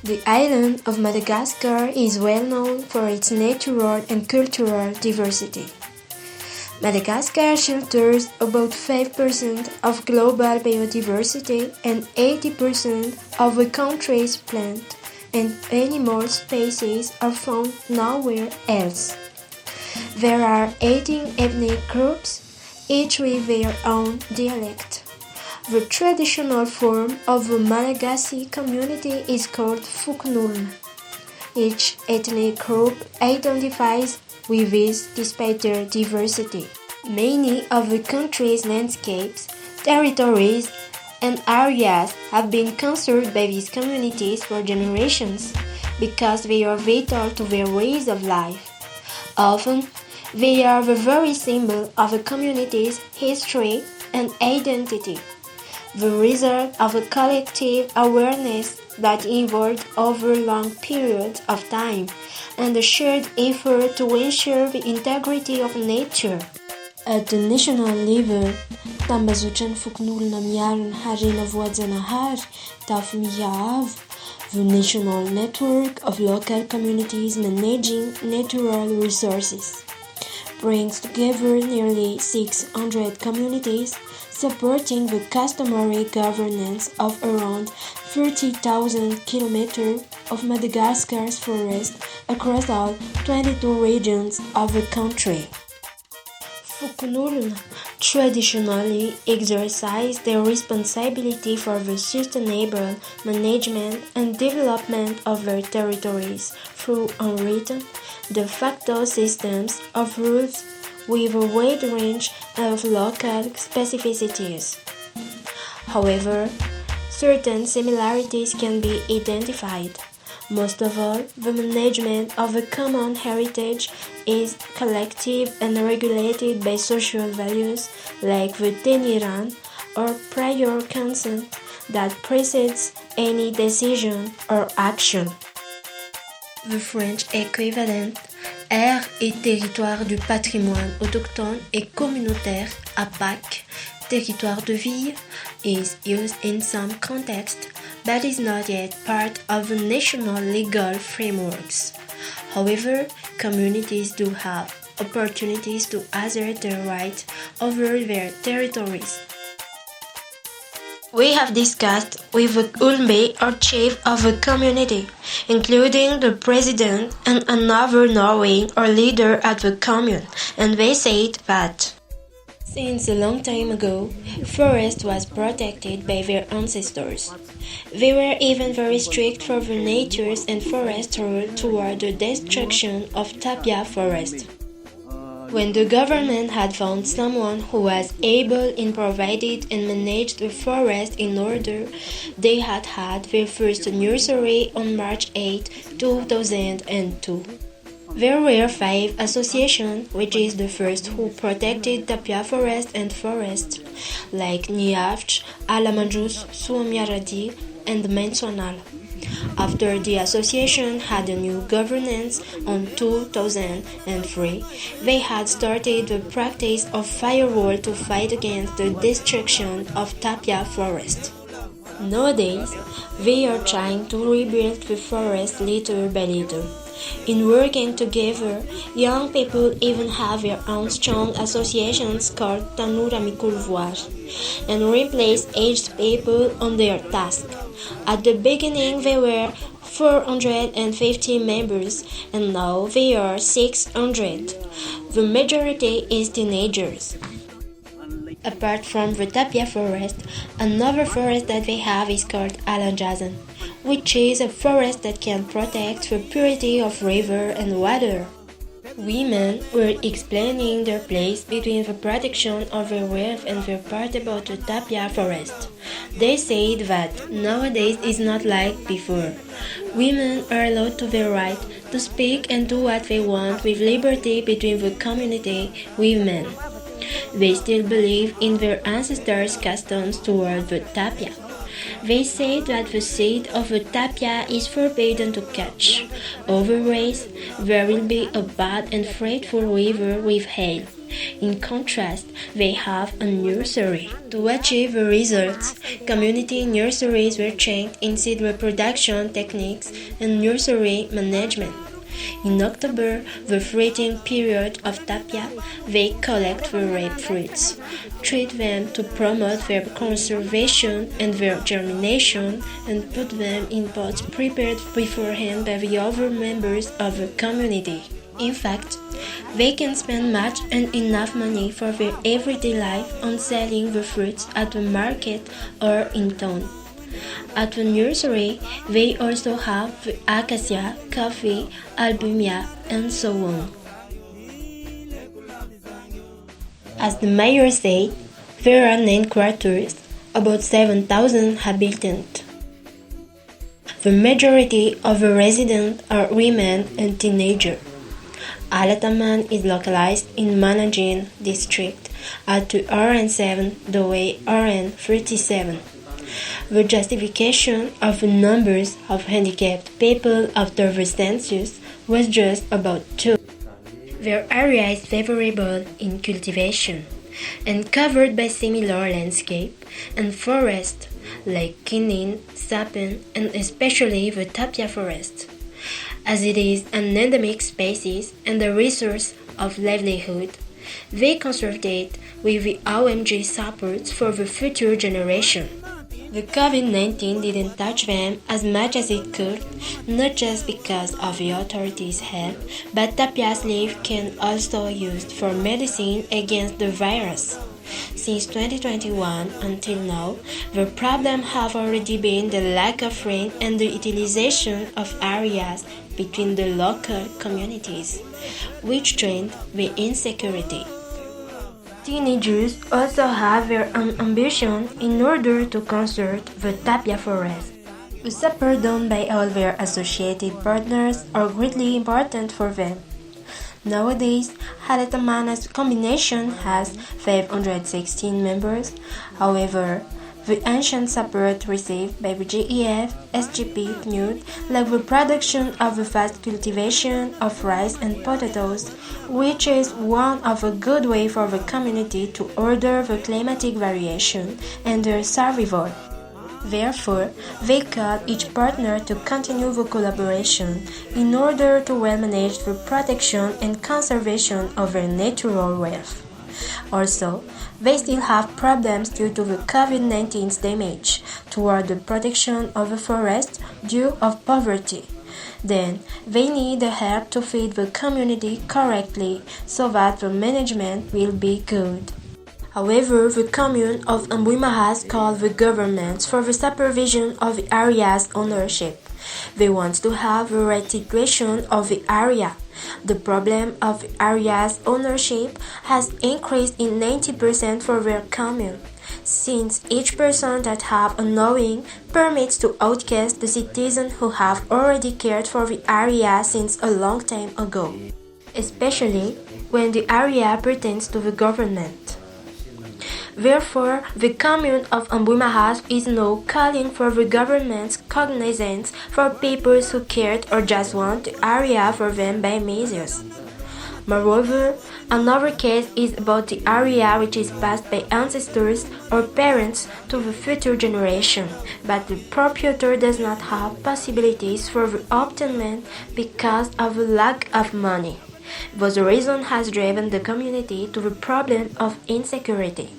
The island of Madagascar is well known for its natural and cultural diversity. Madagascar shelters about 5% of global biodiversity and 80% of the country's plant and animal species are found nowhere else. There are 18 ethnic groups, each with their own dialect. The traditional form of the Malagasy community is called Fokonolona. Each ethnic group identifies with this despite their diversity. Many of the country's landscapes, territories, and areas have been conserved by these communities for generations because they are vital to their ways of life. Often, they are the very symbol of a community's history and identity, the result of a collective awareness that evolved over long periods of time and a shared effort to ensure the integrity of nature. At the national level, tambazotrany Fokonolona miaro ny harena voajanahary Tapia, the national network of local communities managing natural resources, brings together nearly 600 communities supporting the customary governance of around 30,000 kilometers of Madagascar's forest across all 22 regions of the country. Fokonolona traditionally exercise their responsibility for the sustainable management and development of their territories through unwritten, de facto systems of rules with a wide range of local specificities. However, certain similarities can be identified. Most of all, the management of a common heritage is collective and regulated by social values like the teniran or prior consent that precedes any decision or action. The French equivalent Aire et territoire du patrimoine autochtone et communautaire APAC, territoire de vie, is used in some contexts but is not yet part of the national legal frameworks. However, communities do have opportunities to assert their rights over their territories. We have discussed with the Ulmbe or chief of a community, including the president and another knowing or leader at the commune, and they said that since a long time ago, forest was protected by their ancestors. They were even very strict for the nature's and forest rule toward the destruction of Tapia forest. When the government had found someone who was able and provided and managed the forest in order, they had their first nursery on March 8, 2002. There were 5 associations, which is the first who protected Tapia forest and forests, like Niafch, Alatamana, Suomiaradi, and Mensuanal. After the association had a new governance on 2003, they had started the practice of firewall to fight against the destruction of Tapia forest. Nowadays, they are trying to rebuild the forest little by little. In working together, young people even have their own strong associations called Tanuramikulvuar and replace aged people on their task. At the beginning, there were 450 members and now there are 600. The majority is teenagers. Apart from the Tapia forest, another forest that they have is called Alatamana, which is a forest that can protect the purity of river and water. Women were explaining their place between the protection of their wealth and their part about the Tapia forest. They said that nowadays is not like before. Women are allowed to their right to speak and do what they want with liberty between the community with men. They still believe in their ancestors' customs toward the Tapia. They say that the seed of the Tapia is forbidden to catch. Otherwise, there will be a bad and frightful river with hail. In contrast, they have a nursery. To achieve the results, community nurseries were trained in seed reproduction techniques and nursery management. In October, the fruiting period of Tapia, they collect the ripe fruits, treat them to promote their conservation and their germination, and put them in pots prepared beforehand by the other members of the community. In fact, they can spend much and enough money for their everyday life on selling the fruits at the market or in town. At the nursery, they also have the acacia, coffee, albumia, and so on. As the mayor said, there are 9 quarters, about 7,000 inhabitants. The majority of the residents are women and teenagers. Alatamana is localized in Manandriana district at the RN7, the way RN37. The justification of the numbers of handicapped people after the census was just about 2. Their area is favorable in cultivation and covered by similar landscape and forest like quinine, sapin, and especially the Tapia forest, as it is an endemic species and a resource of livelihood. They conserve it with the OMG support for the future generation. The COVID-19 didn't touch them as much as it could, not just because of the authorities' help, but Tapia's leaf can also be used for medicine against the virus. Since 2021 until now, the problem have already been the lack of rain and the utilization of areas between the local communities, which trained the insecurity. Teenagers also have their own ambition in order to conserve the Tapia forest. The support done by all their associated partners are greatly important for them. Nowadays, Alatamana's combination has 516 members. However, the ancient support received by the Gef Sgp Pnud, like the production of the fast cultivation of rice and potatoes, which is one of a good way for the community to order the climatic variation and their survival. Therefore, they call each partner to continue the collaboration in order to well manage the protection and conservation of their natural wealth. Also, they still have problems due to the COVID-19's damage toward the protection of the forest due of poverty. Then, they need the help to feed the community correctly so that the management will be good. However, the commune of Ambuima has called the government for the supervision of the area's ownership. They want to have the right situation of the area. The problem of the area's ownership has increased in 90% for their commune, since each person that have a knowing permits to outcast the citizens who have already cared for the area since a long time ago, especially when the area pertains to the government. Therefore, the commune of Ambuima is now calling for the government's cognizance for people who cared or just want the area for them by measures. Moreover, another case is about the area which is passed by ancestors or parents to the future generation, but the proprietor does not have possibilities for the obtainment because of the lack of money. This reason has driven the community to the problem of insecurity.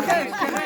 Okay.